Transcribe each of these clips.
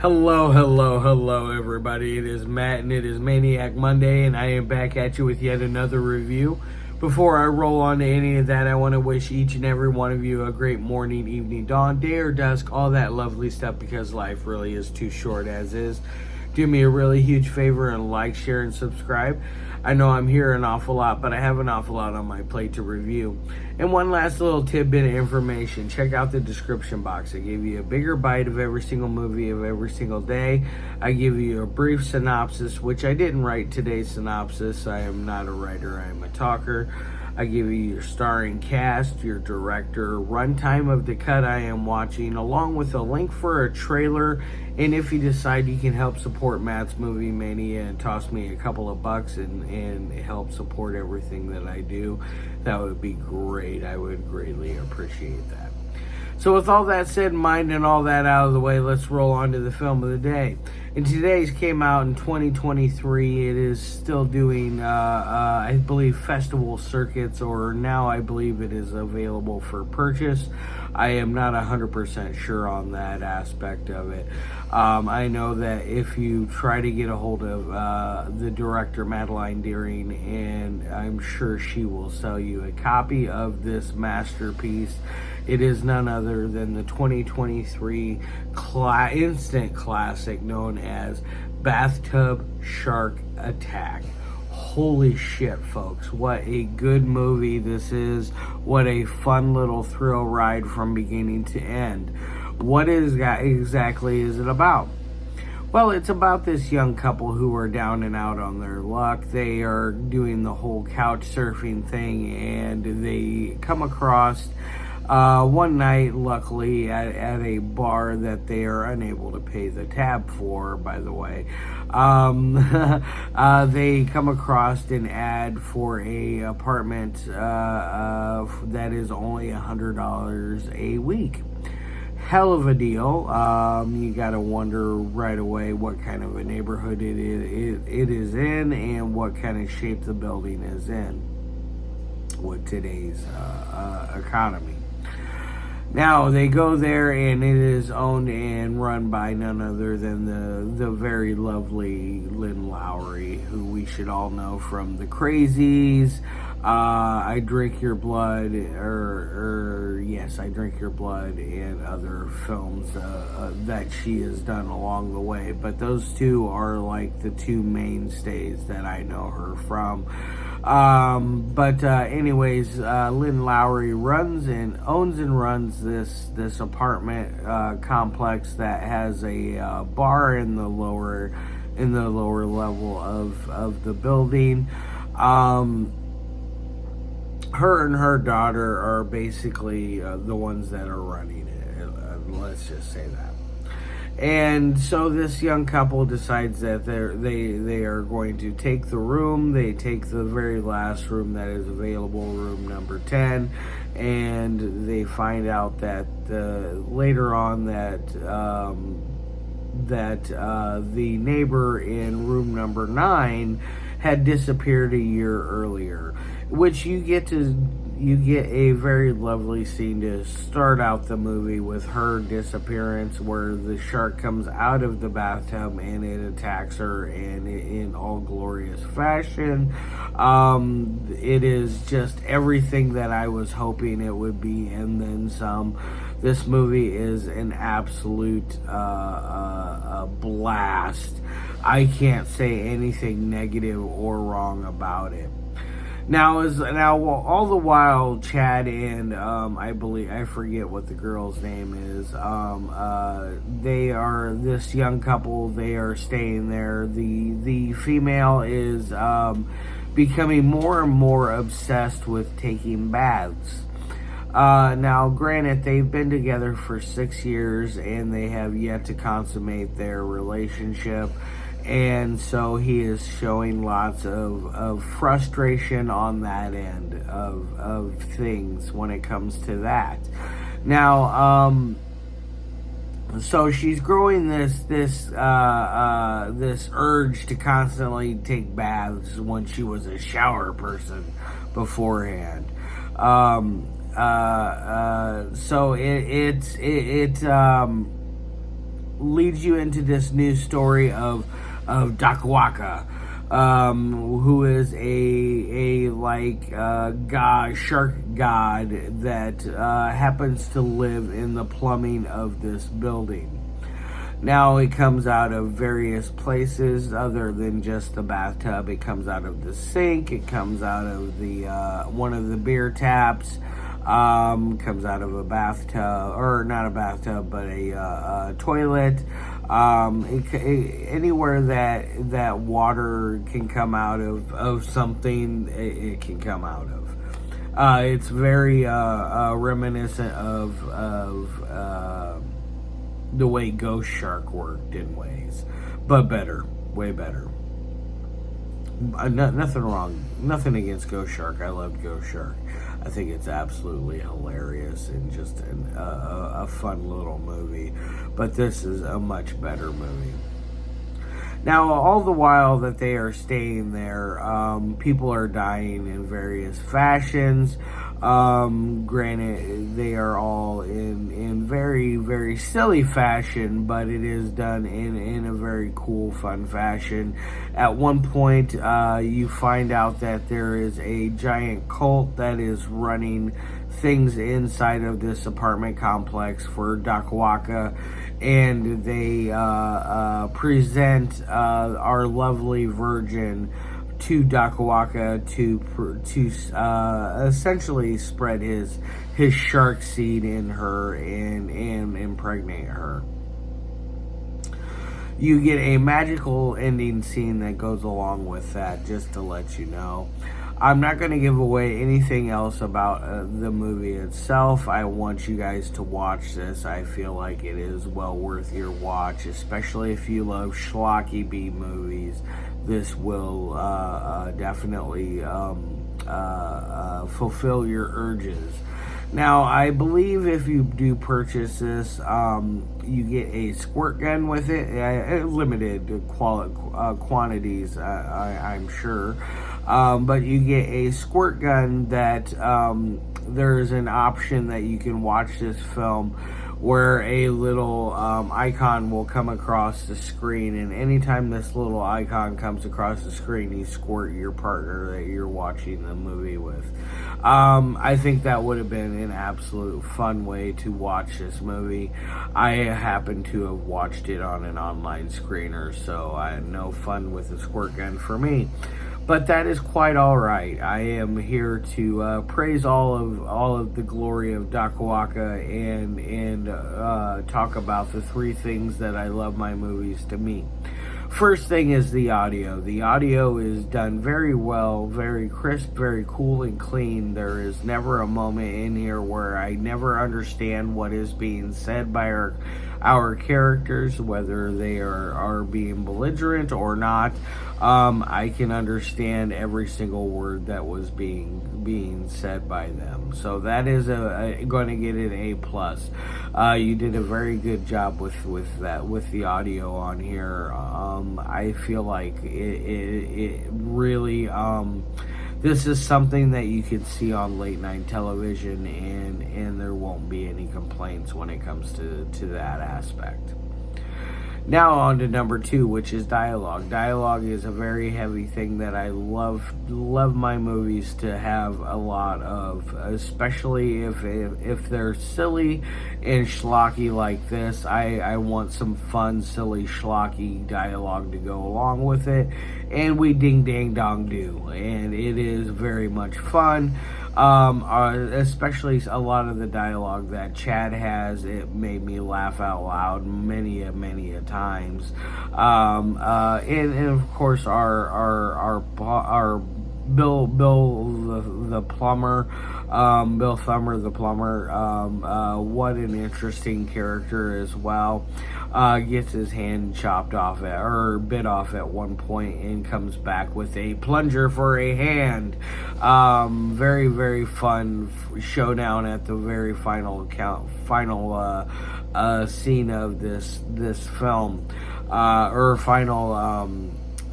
Hello, everybody. It is Matt, and it is Maniac Monday, and I am back at you with yet another review. Before I roll on to any of that, I want to wish each and every one of you a great morning, evening, dawn, day, or dusk, all that lovely stuff, because life really is too short as is. Do me a really huge favor and like, share, and subscribe. I know I'm here an awful lot, but I have an awful lot on my plate to review. And one last little tidbit of information. Check out the description box. I give you a bigger bite of every single movie of every single day. I give you a brief synopsis, which I didn't write today's synopsis. I am not a writer, I am a talker. I give you your starring cast, your director, runtime of the cut I am watching, along with a link for a trailer. And if you decide you can help support Matt's Movie Mania and toss me a couple of bucks and help support everything that I do, that would be great. I would greatly appreciate that. So with all that said in mind and all that out of the way, let's roll on to the film of the day. And today's came out in 2023. It is still doing, I believe, festival circuits, or now I believe it is available for purchase. I am not 100% sure on that aspect of it. I know that if you try to get a hold of the director, Madeline, and I'm sure she will sell you a copy of this masterpiece. It is none other than the 2023 instant classic known as Bathtub Shark Attack. Holy shit, folks. What a good movie this is. What a fun little thrill ride from beginning to end. What exactly is it about? Well, it's about this young couple who are down and out on their luck. They are doing the whole couch surfing thing, and they come across one night, luckily, at a bar that they are unable to pay the tab for, by the way. They come across an ad for a apartment that is only $100 a week. Hell of a deal. You gotta wonder right away what kind of a neighborhood it is in and what kind of shape the building is in with today's economy. Now, they go there, and it is owned and run by none other than the very lovely Lynn Lowry, who we should all know from The Crazies, I Drink Your Blood, yes, I Drink Your Blood, and other films that she has done along the way. But those two are like the two mainstays that I know her from. Anyways, Lynn Lowry owns and runs this apartment complex that has a bar in the lower level of the building. Her and her daughter are basically the ones that are running it. Let's just say that. And so this young couple decides that they are going to take the room. They take the very last room that is available, room number 10, and they find out that later on that the neighbor in room number 9 had disappeared a year earlier, which you get a very lovely scene to start out the movie with her disappearance, where the shark comes out of the bathtub and it attacks her, and in all glorious fashion. It is just everything that I was hoping it would be, and then some. This movie is an absolute blast. I can't say anything negative or wrong about it. Now, all the while, Chad and I forget what the girl's name is. They are this young couple. They are staying there. The female is becoming more and more obsessed with taking baths. Now, granted, they've been together for 6 years, and they have yet to consummate their relationship. And so he is showing lots of frustration on that end of things when it comes to that. Now, so she's growing this urge to constantly take baths when she was a shower person beforehand. So leads you into this new story of Dakwaka, who is a god, shark god that happens to live in the plumbing of this building. Now it comes out of various places other than just the bathtub. It comes out of the sink. It comes out of the one of the beer taps. Comes out of a bathtub, or not a bathtub, but a toilet. Anywhere that water can come out of something, it can come out of. It's very reminiscent of the way Ghost Shark worked in ways, but better, way better. Nothing wrong, nothing against Ghost Shark. I love Ghost Shark. I think it's absolutely hilarious and just a fun little movie. But this is a much better movie. Now, all the while that they are staying there, people are dying in various fashions. Granted, they are all in very, very silly fashion, but it is done in a very cool, fun fashion. At one point, you find out that there is a giant cult that is running things inside of this apartment complex for Dakwaka, and they present our lovely virgin to Dakwaka to essentially spread his shark seed in her and impregnate her. You get a magical ending scene that goes along with that, just to let you know. I'm not going to give away anything else about the movie itself. I want you guys to watch this. I feel like it is well worth your watch, especially if you love schlocky B movies. This will definitely fulfill your urges. Now, I believe if you do purchase this, you get a squirt gun with it. Limited quantities, I'm sure. But you get a squirt gun that there's an option that you can watch this film where a little icon will come across the screen, and anytime this little icon comes across the screen, you squirt your partner that you're watching the movie with. I think that would have been an absolute fun way to watch this movie. I happen to have watched it on an online screener, so I had no fun with the squirt gun for me. But that is quite all right. I am here to praise all of the glory of Dakwaka and talk about the three things that I love my movies to mean. First thing is the audio. The audio is done very well, very crisp, very cool and clean. There is never a moment in here where I never understand what is being said by our characters, whether they are being belligerent or not. I can understand every single word that was being said by them. So that is going to get an A+. You did a very good job with that, with the audio on here. I feel like it really this is something that you could see on late night television, and there won't be any complaints when it comes to that aspect. Now on to number 2, which is dialogue. Dialogue is a very heavy thing that I love my movies to have a lot of, especially if they're silly and schlocky like this. I want some fun, silly, schlocky dialogue to go along with it, and we ding dang dong do, and it is very much fun. Especially a lot of the dialogue that Chad has, it made me laugh out loud many a times. And of course our Bill the plumber, Bill Thummer the plumber, what an interesting character as well. Gets his hand chopped off or bit off at one point and comes back with a plunger for a hand. Very, very fun showdown at the very final scene of this film, or final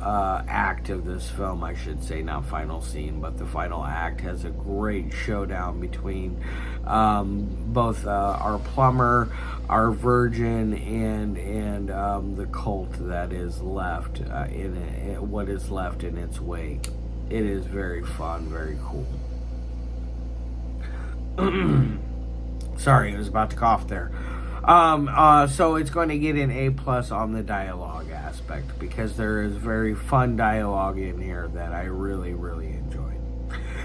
act of this film, I should say, not final scene, but the final act has a great showdown between both our plumber, our virgin, and the cult that is left what is left in its wake. It is very fun, very cool. Sorry, I was about to cough there. So it's going to get an A+ on the dialogue aspect, because there is very fun dialogue in here that I really, really enjoyed.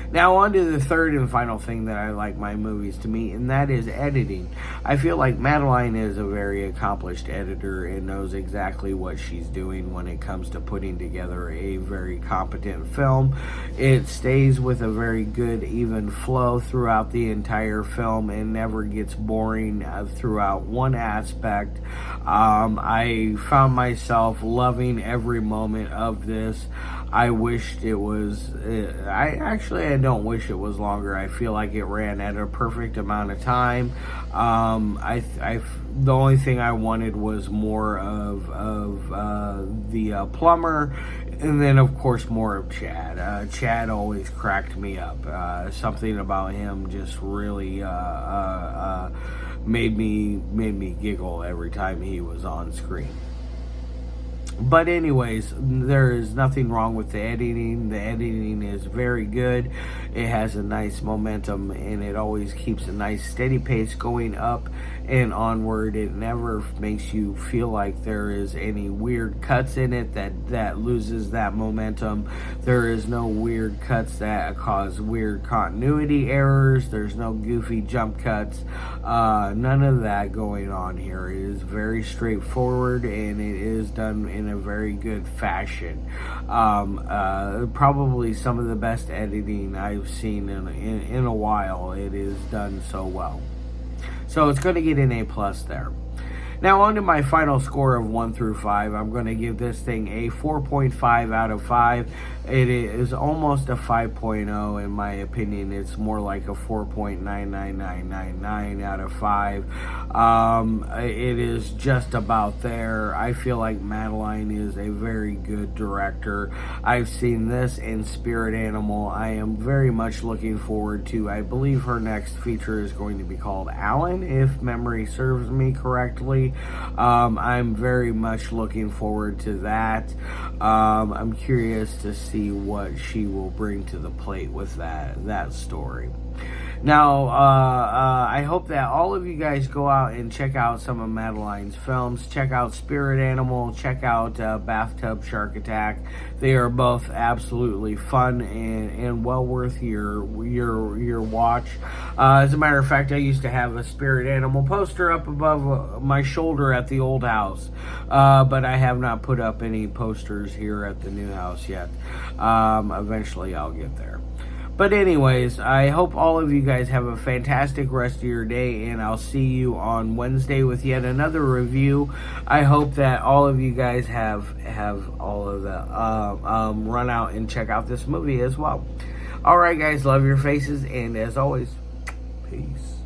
Now on to the third and final thing that I like my movies to meet, and that is editing. I feel like Madeline is a very accomplished editor and knows exactly what she's doing when it comes to putting together a very competent film. It stays with a very good, even flow throughout the entire film and never gets boring throughout one aspect. I found myself loving every moment of this. I wished it was, I don't wish it was longer. I feel like it ran at a perfect amount of time. The only thing I wanted was more of the plumber, and then of course more of Chad. Chad always cracked me up. Something about him just really made me giggle every time he was on screen. But anyways, there is nothing wrong with the editing. The editing is very good. It has a nice momentum, and it always keeps a nice steady pace going up and onward. It never makes you feel like there is any weird cuts in it that loses that momentum. There is no weird cuts that cause weird continuity errors. There's no goofy jump cuts. None of that going on here. It is very straightforward, and it is done in a very good fashion. Probably some of the best editing I've seen in a while. It is done so well. So it's going to get an A+ there. Now on to my final score of 1 through 5. I'm going to give this thing a 4.5 out of 5. It is almost a 5.0 in my opinion. It's more like a 4.99999 out of 5. It is just about there. I feel like Madeline is a very good director. I've seen this in Spirit Animal. I am very much looking forward to, I believe her next feature is going to be called Alan, if memory serves me correctly. I'm very much looking forward to that. I'm curious to see what she will bring to the plate with that story. Now, I hope that all of you guys go out and check out some of Madeline's films. Check out Spirit Animal. Check out Bathtub Shark Attack. They are both absolutely fun and well worth your watch. As a matter of fact, I used to have a Spirit Animal poster up above my shoulder at the old house, but I have not put up any posters here at the new house yet. Eventually, I'll get there. But anyways, I hope all of you guys have a fantastic rest of your day, and I'll see you on Wednesday with yet another review. I hope that all of you guys have all of the run out and check out this movie as well. All right, guys, love your faces, and as always, peace.